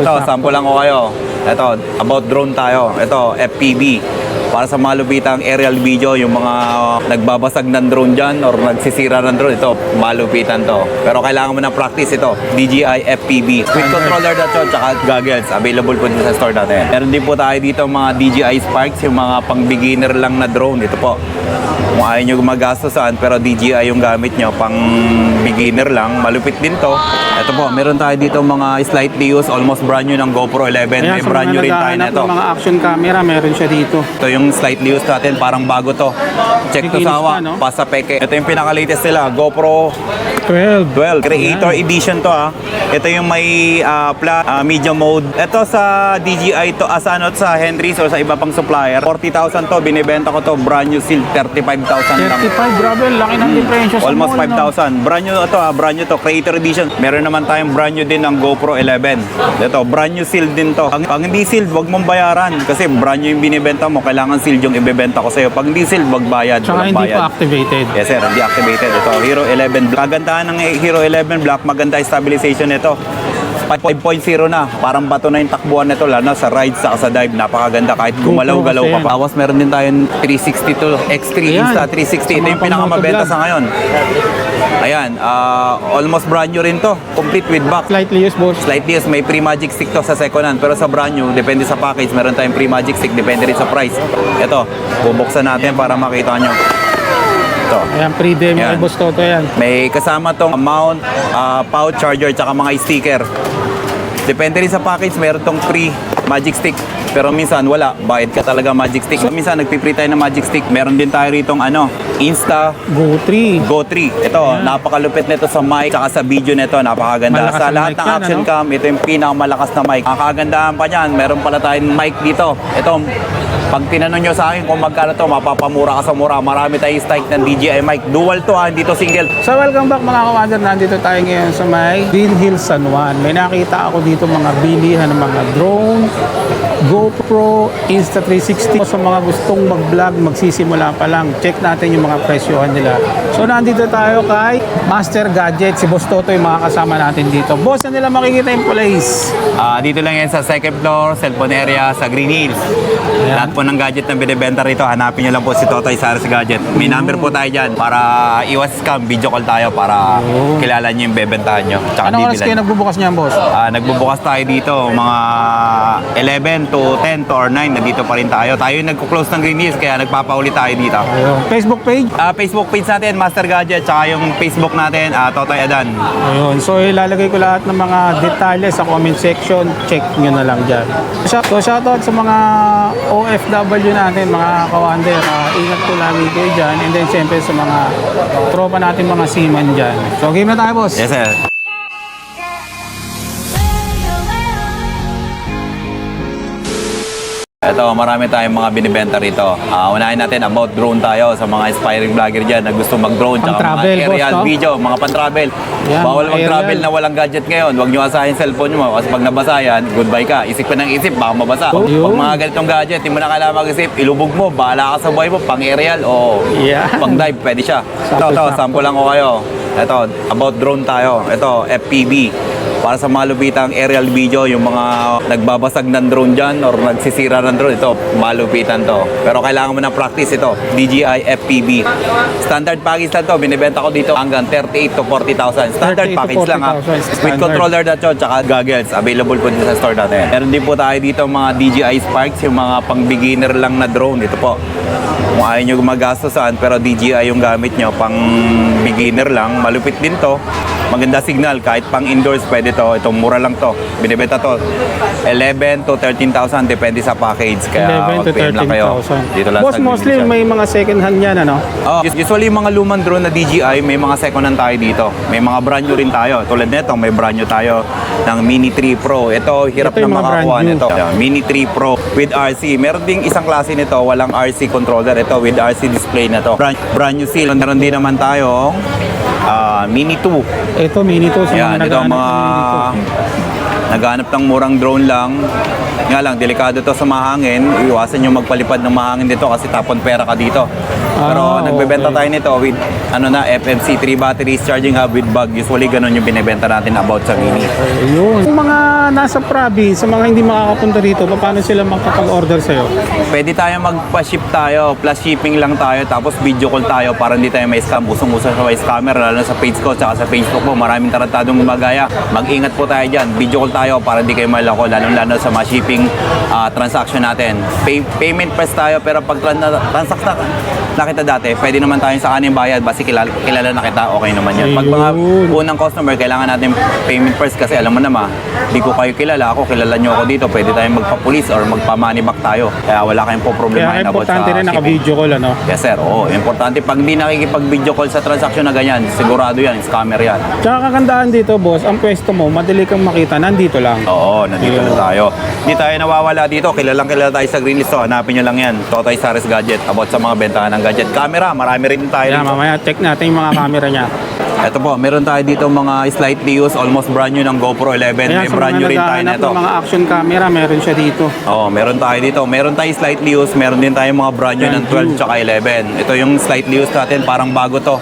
Ito, sample lang ko kayo. Ito, about drone tayo. Ito, FPV. Para sa malupitang aerial video, yung mga nagbabasag ng drone dyan or nagsisira ng drone, ito, malupitan to. Pero kailangan mo ng practice ito. DJI FPV. With controller na to, tsaka goggles. Available po dito sa store natin. Meron din po tayo dito mga DJI Sparks, yung mga pang beginner lang na drone. Ito po. Kung ayaw nyo gumagastos saan, pero DJI yung gamit nyo, pang beginner lang. Malupit din to. Ito po, meron tayo dito mga slightly used, almost brand new ng GoPro 11. Ayan, May sa brand mga new rin tayo na naghahanap ito. ng mga action camera, meron siya dito. Ito yung slightly used natin, parang bago to. Check to Kikinis sawa, pa, no? pasa peke. Ito yung pinaka-latest nila, GoPro 12. Creator Edition to ha. Ito yung may media mode. Ito sa DJI to, sa Henry's or sa iba pang supplier. 40,000 to, binibenta ko to, brand new seal, 35,000 lang. 35, grabe, laki ng diferensya sa Almost mall, no? 5,000. Brand new ito brand new to, Creator Edition. Meron naman tayong brand new din ng GoPro 11. Ito, brand new sealed din to. Pag hindi sealed, wag mong bayaran. Kasi brand new yung binibenta mo, kailangan sealed yung ibebenta ko sa'yo. Pag hindi sealed, wag bayad. Tsaka Walang hindi bayad. pa activated. Yes sir, hindi activated. Ito, Hero 11 Black. Kagandahan ng Hero 11 Black, maganda yung stabilization nito. 5.0 na, parang bato na yung takbuhan nito, lalo sa ride sa dive, napakaganda kahit gumalaw-galaw ka pa. Tapos meron din tayong 360 to X3 Ayan. Insta 360. Ito yung pinakamabenta sa ngayon. Ayan, almost brand new rin to, complete with box. Slightly used, boss. Slightly yes, may free magic stick to sa second hand, pero sa brand new, depende sa package, meron tayong free magic stick, depende rin sa price. Ito, bubuksan natin para makita nyo. Ito. Ayan, pre-demo Ayan. kay Boss Toto yan. May kasama tong mount, pouch, charger, tsaka mga sticker. Depende rin sa package, meron tong free magic stick. Pero minsan wala, bayad ka talaga magic stick. Minsan nagpipre tayo ng magic stick. Meron din tayo rito Insta Go 3. Go 3. Ito, napakalupit nito sa mic, saka sa video nito, napakaganda. Malakas Sa ang lahat mic ng yan, action ano? cam, ito yung pinakamalakas na mic. Ang kagandahan pa niyan, meron pala tayong mic dito. Ito, pag tinanong nyo sa akin kung magkano to, mapapamura ka sa mura. Marami tayong strike ng DJI mic. Dual to hindi to single. So welcome back mga kawander, nandito tayo ngayon sa may Green Hills, San Juan. May nakita ako dito mga bilihan ng mga drone, GoPro, Insta360. Sa mga gustong mag-vlog, magsisimula pa lang, check natin yung mga presyohan nila. So nandito tayo kay Master Gadget, si Boss Toto yung mga kasama natin dito. Boss, na nila makikita yung place? Dito lang yan sa second floor, cellphone area sa Green Hills. Lahat po ng gadget na binibenta rito, hanapin nyo lang po si Totoy Saris Gadget. May number po tayo dyan para iwas scam, video call tayo para kilala nyo yung bebentahan nyo. Tsaka Anong oras bibilan. kayo nagbubukas niyan, Boss? Nagbubukas tayo dito mga 11 to 10 to or 9, nandito pa rin tayo. Tayo yung nagko-close ng Green Hills, kaya nagpapauli tayo dito. Ayun. Facebook page? Facebook page natin, Master Gadget, tsaka yung Facebook natin, Totoy Adan. Ayun. So ilalagay ko lahat ng mga detalye sa comment section. Check nyo na lang dyan. So shoutout sa mga OFW natin, mga kawander. Ingat ko lagi kayo dyan. And then siyempre sa mga tropa natin, mga seaman dyan. So game na tayo, boss. Yes, sir. Ito, marami tayong mga binibenta rito. Unahin natin about drone tayo sa mga aspiring vlogger dyan na gusto mag-drone. Tsaka Pang-travel, mga aerial boss, no? video, mga pan-travel. Yan, Bawal mga mag-travel aerial. na walang gadget ngayon. Huwag nyo asahin cellphone nyo kasi pag nabasa yan, goodbye ka. Isip ka ng isip, baka mabasa. Yun. Pag mga ganitong gadget, hindi mo na kailangan mag-isip, ilubog mo, bahala ka sa buhay mo, pang-aerial o Yan. pang-dive, pwede siya. Ito, sample lang ko kayo. Ito, about drone tayo. Ito, FPV. Para sa malupitang aerial video, yung mga nagbabasag ng drone dyan or nagsisira ng drone, ito, malupitan to. Pero kailangan mo ng practice ito, DJI FPV. Standard package lang to, binibenta ko dito hanggang 38 to 40,000. Standard 38 to package lang 40,000 With standard. controller na to, tsaka goggles, available po dito sa store natin. Meron din po tayo dito mga DJI Sparks, yung mga pang beginner lang na drone. Ito po. Kung ayaw nyo gumagastos saan, pero DJI yung gamit nyo, pang beginner lang, malupit din to. Maganda signal, kahit pang indoors pwede to. Ito, mura lang to. Binibenta to 11 to 13,000, depende sa package. Kaya 11 to PM lang kayo. 13,000. Dito lang Boss, sa mostly Green Hills. may mga second hand yan, ano? Usually mga lumang drone na DJI, may mga second hand tayo dito. May mga brand new rin tayo. Tulad nito, may brand new tayo ng Mini 3 Pro. Ito, hirap Ito yung na mga makakuha brand new. nito. Mini 3 Pro with RC. Meron ding isang klase nito, walang RC controller. Ito, with RC display na to. Brand new seal. Meron din naman tayo Mini 2. Ito, Mini 2 sa Yan, mga ito ang naghahanap mga ng Mini 2. naghanap ng murang drone lang. Nga lang, delikado to sa mahangin. Iwasan yung magpalipad ng mahangin dito kasi tapon pera ka dito. Pero nagbebenta okay. tayo nito with FMC 3 batteries, charging hub with bag. Usually ganun yung binibenta natin about sa Mini. Ayun. Yung mga nasa province, sa mga hindi makakapunta dito, paano sila makakapag-order sa'yo? Pwede tayo magpa-ship tayo, plus shipping lang tayo, tapos video call tayo para hindi tayo may scam. Usong-uso sa scammer, lalo na sa page ko, tsaka sa Facebook po, maraming tarantadong gumagaya. Mag-ingat po tayo dyan. Video call tayo para hindi kayo malako, lalo-lalo sa mga shipping transaction natin. Payment press tayo, pero pag transact na kita dati, pwede naman tayo sa kaning bayad, basi kilala na kita, okay naman yan. Pag mga unang customer, kailangan natin payment first kasi alam mo naman, hindi ko kayo kilala, kilala nyo ako dito, pwede tayong magpa-police or magpa-money back tayo. Kaya wala kayong po problema Kaya about sa importante rin shipping. naka-video call, ano? Yes sir, oo. Importante, pag hindi nakikipag-video call sa transaction na ganyan, sigurado yan, scammer yan. Tsaka kagandahan dito, boss, ang pwesto mo, madali kang makita, nandito lang. Oo, nandito na tayo. Hindi tayo nawawala dito, kilalang kilala tayo sa green list. So, hanapin nyo lang yan, Totoy Saris Gadget, about sa mga bentahan ng gadget. Camera, marami rin tayo Kaya dito. mamaya check natin yung mga camera niya. Ito po, meron tayo dito mga slightly used, almost brand new ng GoPro 11. Ayan, May sa brand mga new rin tayo naghahanap nito. ng mga action camera, meron siya dito. Oo, meron tayo dito. Meron tayo slightly used, meron din tayo mga brand new ng 12 tsaka 11. Ito yung slightly used natin, parang bago to.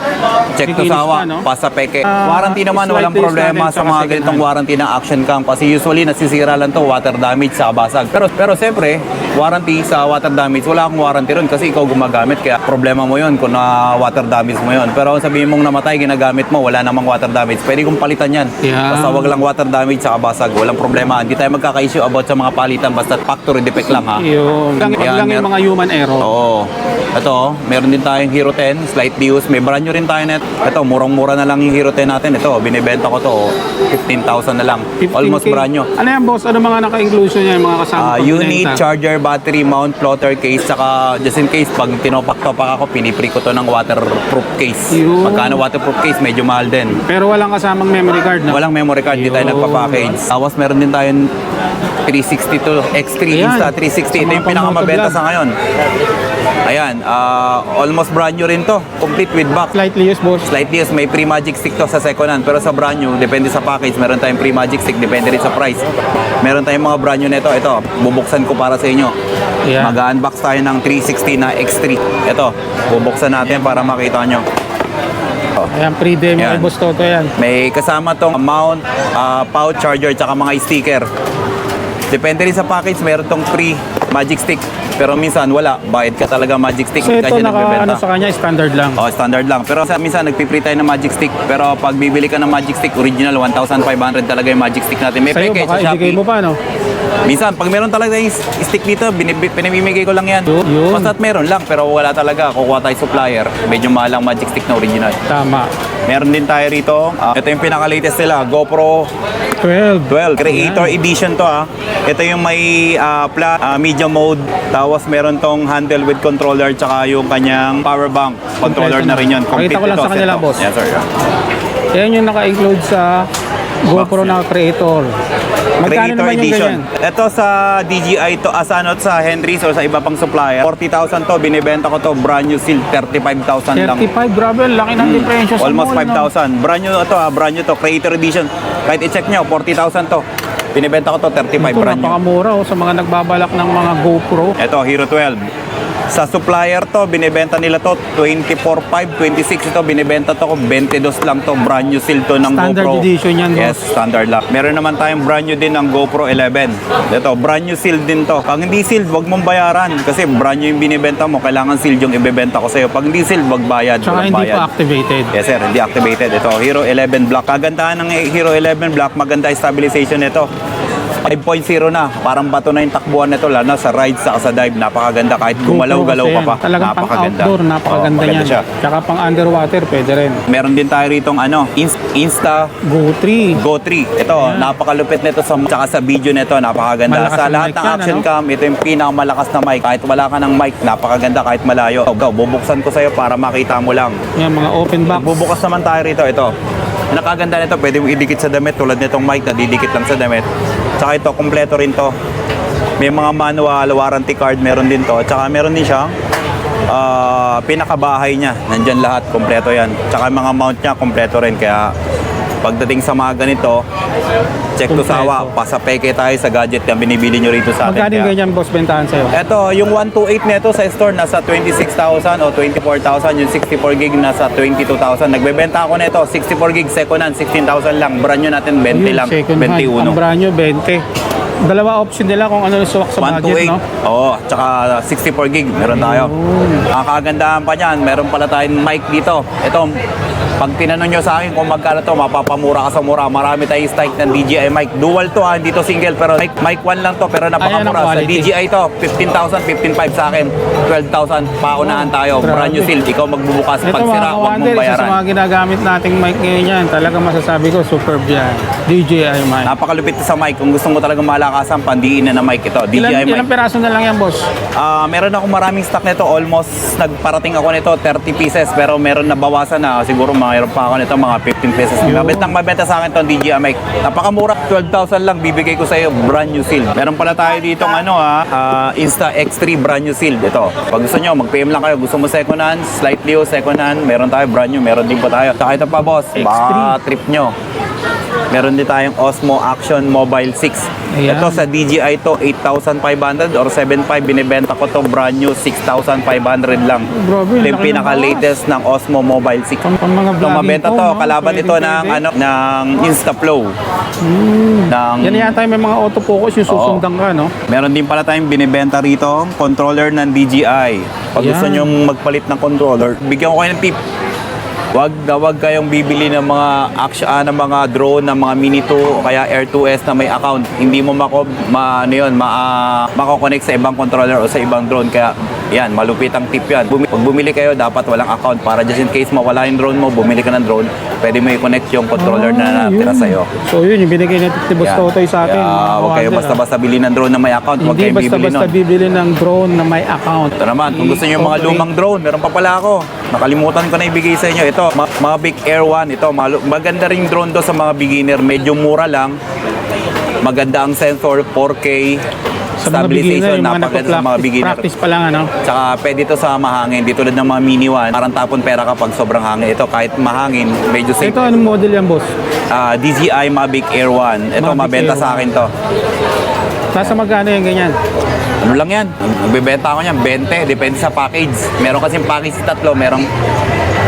Check to Kikinis sawa, pa, no? pasa peke. Warranty naman, walang slightly used problema natin, sa tsaka mga second ganitong hand. warranty ng action cam. Kasi usually nasisira lang to, water damage sa basag. Pero siyempre, warranty sa water damage, wala akong warranty ron kasi ikaw gumagamit. Kaya problema mo yun kung na water damage mo yun. Pero sabihin mong namatay, ginagamit mo, wala namang water damage. Pwede kong palitan yan. Yeah. Basta wag lang water damage sa basag. Walang problema. Hindi tayo magkaka-issue about sa mga palitan. Basta factory defect lang ha. Yun. Wag Ayan, lang yung mga human error. Oo. Ito, meron din tayong Hero 10, slightly used. May brand new rin tayo net. Ito, murang-mura na lang yung Hero 10 natin. Ito, binibenta ko to, 15,000 na lang. 15K. Almost brand new. Ano yan, boss? Ano mga naka-inclusion niya, yung mga kasama Unit, komponenta? charger, battery, mount, plotter case, saka just in case, pag tinopak-topak ako, pinipre ko to ng waterproof case. Yun. Magkano waterproof case? Medyo mahal din. Pero walang kasamang memory card, no? Walang memory card, di tayo Yun. nagpa-package. Tapos meron din tayong 360 to X3 Ayan. Insta 360. Sa Ito mga yung pinakamabenta pang-motovlog. sa ngayon. Ayan, almost brand new rin to. Complete with box. Slightly used, boss. Slightly yes, may free magic stick to sa second hand. Pero sa brand new, depende sa package. Meron tayong free magic stick, depende rin sa price. Meron tayong mga brand new nito. Ito, bubuksan ko para sa inyo. Ayan. Mag-unbox tayo ng 360 na X3. Ito, bubuksan natin para makita nyo. Ayan, pre-demo Yan. kay Boss Toto yan. May kasama tong mount, pouch, charger, tsaka mga sticker. Depende rin sa package, meron tong free magic stick. Pero minsan wala, bayad ka talaga magic stick. So Hindi ka ito, siya nagbebenta. ano sa kanya, standard lang. Oh, standard lang. Pero minsan nagpipre tayo ng magic stick. Pero pag bibili ka ng magic stick, original, 1,500 talaga yung magic stick natin. May Sa'yo, package baka sa ibigay Shopee. mo pa, no? Minsan, pag meron talaga yung stick dito, pinamimigay ko lang yan. Yun. Basta't meron lang, pero wala talaga. Kukuha tayo supplier. Medyo mahal ang magic stick na original. Tama. Meron din tayo rito. Ito yung pinaka-latest nila, GoPro 12. 12. Creator Edition to ha. Ito yung may media mode. Tapos meron tong handle with controller tsaka yung kanyang power bank. Controller Kompleto na rin yun. Pakita ko lang ito, sa kanila, set to. boss. Yes sir. Yan yung naka-include sa GoPro na Creator. Magkano Creator naman yung Edition. ganyan? Ito sa DJI to, sa Henry's or sa iba pang supplier. 40,000 to. Binibenta ko to. Brand new seal. 35,000 lang. 35, grabe, laki ng diferensya sa Almost mall, no? 5,000. Brand new to brand new to. Creator Edition. Kahit i-check nyo, 40,000 to. Binibenta ko to 35 Ito, brand new. napakamura sa mga nagbabalak ng mga GoPro. Ito, Hero 12. Sa supplier to, binibenta nila to 24.5, 26 ito, binibenta to ko 22 lang to, brand new seal to ng Standard GoPro. edition yan, boss. Yes, standard lang. Meron naman tayong brand new din ng GoPro 11. Ito, brand new seal din to. Pag hindi sealed, wag mong bayaran kasi brand new yung binibenta mo, kailangan sealed yung ibebenta ko sa'yo. Pag hindi sealed, wag bayad. Tsaka walang hindi bayad. pa activated. Yes sir, hindi activated. Ito, Hero 11 Black. Kagandahan ng Hero 11 Black, maganda yung stabilization nito. 5.0 na, parang bato na yung takbuhan nito, lalo na sa ride sa dive, napakaganda kahit gumalaw-galaw GoPro ka pa. kasi yan. Talagang pang Napakaganda. outdoor, napakaganda Oo, maganda niyan. siya. Tsaka pang underwater, pwede rin. Meron din tayo rito Insta Go 3. Go 3. Ito, napakalupit nito tsaka sa video nito, napakaganda. Malakas Sa ang lahat mic ng yan, action ano? cam, ito yung pinakamalakas na mic. Kahit wala ka ng mic, napakaganda kahit malayo. Go, bubuksan ko sa'yo para makita mo lang. Yan, mga open box. Bubukas naman tayo rito. Ito. Nakaganda nito, pwede mo idikit sa damit tulad nitong mic na didikit lang sa damit. Tsaka ito, kompleto rin to. May mga manual, warranty card, meron din to. Tsaka meron din siyang pinakabahay niya. Nandyan lahat, kompleto yan. Tsaka yung mga mount niya, kompleto rin. Kaya Pagdating sa mga ganito, check to sawa, pasapeke tayo sa gadget na binibili nyo rito sa atin. Magkano yung ganyan, boss, bentahan sa'yo? Ito, yung 128 nito sa store nasa 26,000 o 24,000. Yung 64 gig nasa 22,000. Nagbebenta ako nito, 64 gig second hand, 16,000 lang. Brand new natin, 20 Yun, lang, second hand. 21. Ang brand new, 20. Dalawa option nila kung ano yung suwak sa budget, 128. no? Oo, tsaka 64 gig, meron tayo. Ang kagandahan pa niyan, meron pala tayong mic dito. Ito, pag tinanong nyo sa akin kung magkano to, mapapamura ka sa mura. Marami tayong stock ng DJI mic. Dual to ha, hindi to single, pero mic 1 lang to, pero napakamura. Ayan ang Sa quality. DJI to, 15,000, 15,500 sa akin. 12,000, paunahan tayo. Grabe. Brand new seal, ikaw magbubukas. Ito Pag mga sira, huwag mong kawander, isa sa bayaran. mga ginagamit nating mic ngayon yan. Talagang masasabi ko, superb yan. DJI mic. Napakalupit sa mic. Kung gusto mo talagang malakasan, pandiin na mic ito. DJI mic. Ilang peraso na lang yan, boss? Meron ako maraming stock nito. Almost nagparating ako nito 30 pieces, pero meron na bawasan na. Siguro mayroon pa ako nito mga 15 pesos. Mabenta sa akin itong DJI mic. Napakamura. 12,000 lang bibigay ko sa iyo. Brand new seal. Meron pala tayo dito Insta X3 brand new seal. Ito. Pag gusto nyo, mag-PM lang kayo. Gusto mo second hand, slightly o second hand, meron tayo brand new. Meron din pa tayo. Saka ito pa, boss. X3. Baka trip nyo. Meron din tayong Osmo Action Mobile 6. Ayan. Ito sa DJI to 8,500 or 7,500. Binibenta ko to brand new 6,500 lang. Grabe, Ito yung laki ng pinaka-latest ng Osmo Mobile 6. Pang mga Itong vlogging mabenta to, phone, no? kalaban Pwede, ito ng pwede. ng InstaFlow. Ng Yan yata may mga autofocus yung susundan ka, no? Meron din pala tayong binibenta rito, controller ng DJI. Pag gusto Yan. nyo magpalit ng controller, bigyan ko kayo ng tip. Wag kayong bibili ng mga ng mga drone, ng mga Mini 2 o kaya Air 2S na may account. Hindi mo mako-connect sa ibang controller o sa ibang drone. Kaya yan, malupit ang tip yan. Pag bumili kayo, dapat walang account para just in case mawala yung drone mo, bumili ka ng drone, pwede mo i-connect yung controller na natira yun. sa'yo. So yun, yung binigay na ni Boss Yan. Totoy sa atin. Kaya mga huwag kayo kawander, basta-basta bili ng drone na may account. Huwag Hindi kayong bibili basta-basta nun. bibili ng drone na may account. Ito naman, kung gusto niyo yung mga lumang drone, meron pa pala ako. Nakalimutan ko na ibigay sa inyo. Ito, Mavic Air 1. Ito, maganda ring drone to sa mga beginner. Medyo mura lang. Maganda ang sensor, 4K. Sa mga beginner, Stabilization, yung mga napaganda sa mga beginner. practice pa lang, ano? Tsaka pwede ito sa mahangin. Di tulad ng mga Mini 1. Parang tapon pera kapag sobrang hangin. Ito, kahit mahangin, medyo safe. Ito, anong model yan, boss? DJI Mavic Air 1. Ito, Mavic mabenta Air sa akin to. Nasa magkano yung ganyan? Ano lang yan? Nagbebenta ako niyan, 20. Depende sa package. Meron kasing package sa tatlo. Merong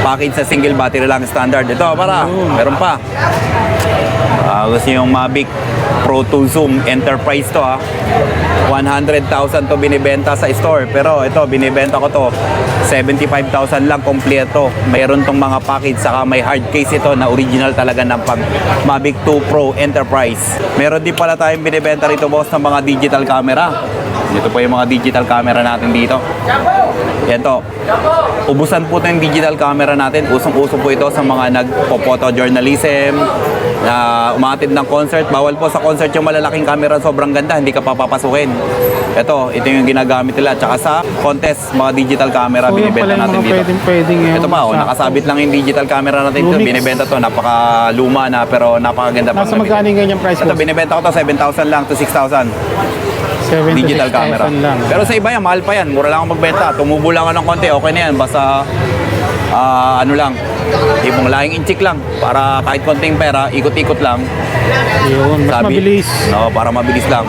package sa single battery lang standard. Ito, meron pa. Gusto yung Mavic Pro 2 Zoom Enterprise to 100,000 to binibenta sa store. Pero ito, binibenta ko to 75,000 lang kompleto. Mayroon tong mga package, saka may hard case ito na original talaga ng Mavic 2 Pro Enterprise. Meron din pala tayong binibenta rito, boss, ng mga digital camera. Ito po yung mga digital camera natin dito. Ito, ubusan po ito yung digital camera natin. Usong-uso po ito sa mga nagpo-photojournalism, na umatid ng concert. Bawal po sa concert yung malalaking camera, sobrang ganda, hindi ka papapasukin. Ito yung ginagamit nila. Tsaka sa contest, mga digital camera, So, yun binibenta pala yung natin mga dito. pwedeng Ito pa, nakasabit lang yung digital camera natin dito. Lumix. Binibenta to, napaka-luma na, pero napakaganda pa. Nasa magkano yung ganyan price, Ito, boss? binibenta ko to 7,000 lang to 6,000. 7 to Digital 6,000 camera. lang. Pero sa iba yan, mahal pa yan. Mura lang ako magbenta. Tumubo lang ako ng konti, okay na yan. Basta, ano lang, ibang laing inchik lang. Para kahit konting pera, ikot-ikot lang. Yun, mas mabilis. No, para mabilis lang.